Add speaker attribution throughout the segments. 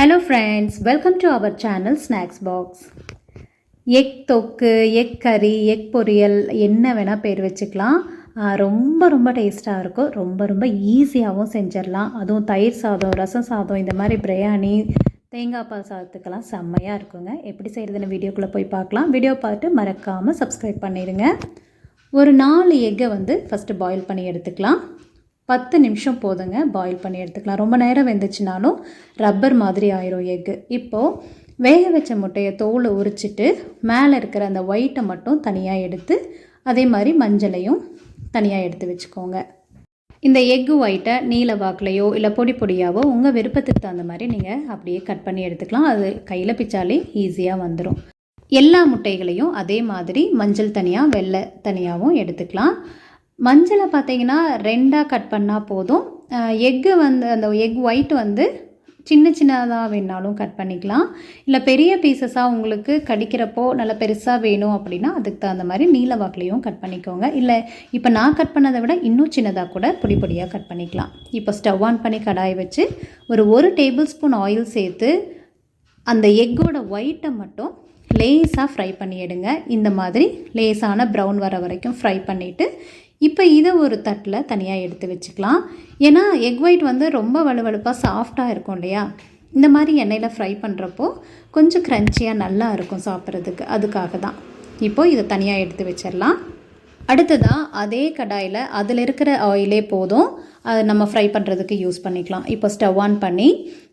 Speaker 1: Hello friends, welcome to our channel Snacks Box. Egg தொக்கு, egg கறி, egg பொரியல் என்ன வேணால் பேர் வச்சுக்கலாம். ரொம்ப டேஸ்ட்டாக இருக்கும். ரொம்ப ஈஸியாகவும் செஞ்சிடலாம். அதுவும் தயிர் சாதம், ரசம் சாதம், இந்த மாதிரி பிரியாணி, தேங்காய் பால் சாதத்துக்கெல்லாம் செம்மையாக இருக்குங்க. எப்படி செய்கிறதுன்னு வீடியோக்குள்ளே போய் பார்க்கலாம். வீடியோ பார்த்துட்டு மறக்காமல் சப்ஸ்கிரைப் பண்ணிடுங்க. ஒரு 4 எக்கை ஃபஸ்ட்டு பாயில் பண்ணி எடுத்துக்கலாம். 10 நிமிஷம் போதுங்க பாயில் பண்ணி எடுத்துக்கலாம். ரொம்ப நேரம் வெந்துச்சுனாலும் ரப்பர் மாதிரி ஆயிரும் எக்கு. இப்போது வேக வச்ச முட்டையை தோலை உரிச்சிட்டு மேலே இருக்கிற அந்த ஒயிட்டை மட்டும் தனியாக எடுத்து அதே மாதிரி மஞ்சளையும் தனியாக எடுத்து வச்சுக்கோங்க. இந்த எக்கு ஒயிட்டை நீல வாக்குலையோ இல்லை பொடியாவோ உங்கள் விருப்பத்துக்கு தகுந்த மாதிரி நீங்கள் அப்படியே கட் பண்ணி எடுத்துக்கலாம். அது கையில் பிச்சாலே ஈஸியாக வந்துடும். எல்லா முட்டைகளையும் அதே மாதிரி மஞ்சள் தனியாக வெள்ளை தனியாகவும் எடுத்துக்கலாம். மஞ்சளை பார்த்தீங்கன்னா 2ஆக கட் பண்ணால் போதும். எக்கு அந்த எக் ஒயிட் சின்னதாக வேணாலும் கட் பண்ணிக்கலாம். இல்லை பெரிய பீசஸாக உங்களுக்கு கடிக்கிறப்போ நல்லா பெருசாக வேணும் அப்படின்னா அதுக்கு தகுந்த மாதிரி நீல வாக்குலையும் கட் பண்ணிக்கோங்க. இல்லை இப்போ நான் கட் பண்ணதை விட இன்னும் சின்னதாக கூட பொடியாக கட் பண்ணிக்கலாம். இப்போ ஸ்டவ் ஆன் பண்ணி கடாய் வச்சு ஒரு டேபிள் ஸ்பூன் ஆயில் சேர்த்து அந்த எக்கோட ஒயிட்டை மட்டும் லேஸாக ஃப்ரை பண்ணி எடுங்க. இந்த மாதிரி லேஸான ப்ரௌன் வர வரைக்கும் ஃப்ரை பண்ணிவிட்டு இப்போ இதை ஒரு தட்டில் தனியாக எடுத்து வச்சுக்கலாம். ஏன்னா எக் ஒயிட் ரொம்ப வலுவலுப்பாக சாஃப்டாக இருக்கும் இல்லையா, இந்த மாதிரி எண்ணெயில் ஃப்ரை பண்ணுறப்போ கொஞ்சம் க்ரன்ச்சியாக நல்லா இருக்கும் சாப்பிட்றதுக்கு. அதுக்காக தான் இப்போது இதை தனியாக எடுத்து வச்சிடலாம். அடுத்ததாக அதே கடாயில் அதில் இருக்கிற ஆயிலே போதும், அதை நம்ம ஃப்ரை பண்ணுறதுக்கு யூஸ் பண்ணிக்கலாம். இப்போ ஸ்டவ் ஆன் பண்ணி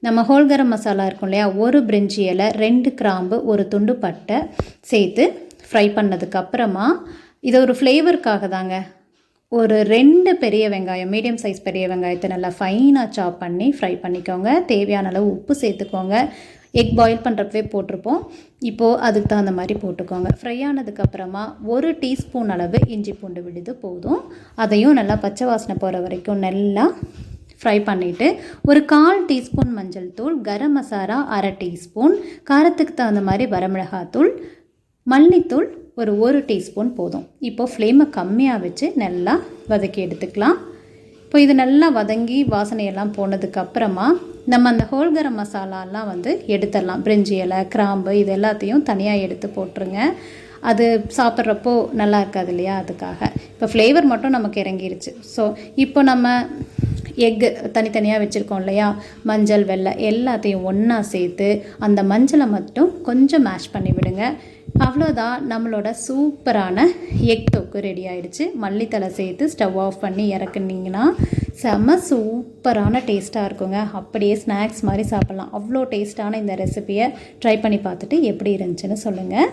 Speaker 1: நம்ம ஹோல் கரம் மசாலா இருக்கும் இல்லையா, ஒரு பிரிஞ்சி இலை, 2 கிராம்பு, ஒரு துண்டு பட்டை சேர்த்து ஃப்ரை பண்ணதுக்கப்புறமா இதை ஒரு ஃப்ளேவருக்காக தாங்க ஒரு 2 பெரிய வெங்காயம், மீடியம் சைஸ் பெரிய வெங்காயத்தை நல்லா ஃபைனாக சாப் பண்ணி ஃப்ரை பண்ணிக்கோங்க. தேவையான அளவு உப்பு சேர்த்துக்கோங்க. எக் பாயில் பண்ணுறப்பவே போட்டிருப்போம். இப்போது அதுக்கு தகுந்த மாதிரி போட்டுக்கோங்க. ஃப்ரை ஆனதுக்கப்புறமா 1 டீஸ்பூன் அளவு இஞ்சி பூண்டு விழுது போதும். அதையும் நல்லா பச்சை வாசனை போகிற வரைக்கும் நல்லா ஃப்ரை பண்ணிவிட்டு ஒரு 1/4 டீஸ்பூன் மஞ்சள் தூள், கரம் மசாலா 1/2 டீஸ்பூன், காரத்துக்கு தகுந்த மாதிரி வரமிளகாத்தூள், மல்லித்தூள் ஒரு டீஸ்பூன் போதும். இப்போது ஃப்ளேமை கம்மியாக வச்சு நல்லா வதக்கி எடுத்துக்கலாம். இப்போ இது நல்லா வதங்கி வாசனையெல்லாம் போனதுக்கப்புறமா நம்ம அந்த ஹோல் கரம் மசாலாலாம் எடுத்துடலாம். பிரிஞ்சி இலை, கிராம்பு இது எல்லாத்தையும் தனியாக எடுத்து போட்டுருங்க. அது சாப்பிட்றப்போ நல்லா இருக்காது இல்லையா, அதுக்காக. இப்போ ஃப்ளேவர் மட்டும் நமக்கு இறங்கிருச்சு. ஸோ இப்போ நம்ம எக்கு தனித்தனியாக வச்சுருக்கோம் இல்லையா, மஞ்சள் வெள்ளை எல்லாத்தையும் ஒன்றா சேர்த்து அந்த மஞ்சளை மட்டும் கொஞ்சம் மேஷ் பண்ணி விடுங்க. அவ்வளோதான், நம்மளோட சூப்பரான எக் தொக்கு ரெடி ஆகிடுச்சு. மல்லித்தலை சேர்த்து ஸ்டவ் ஆஃப் பண்ணி இறக்குனீங்கன்னா செம்ம சூப்பரான டேஸ்ட்டாக இருக்குங்க. அப்படியே ஸ்நாக்ஸ் மாதிரி சாப்பிட்லாம். அவ்வளோ டேஸ்ட்டான இந்த ரெசிபியை ட்ரை பண்ணி பார்த்துட்டு எப்படி இருந்துச்சுன்னு சொல்லுங்கள்.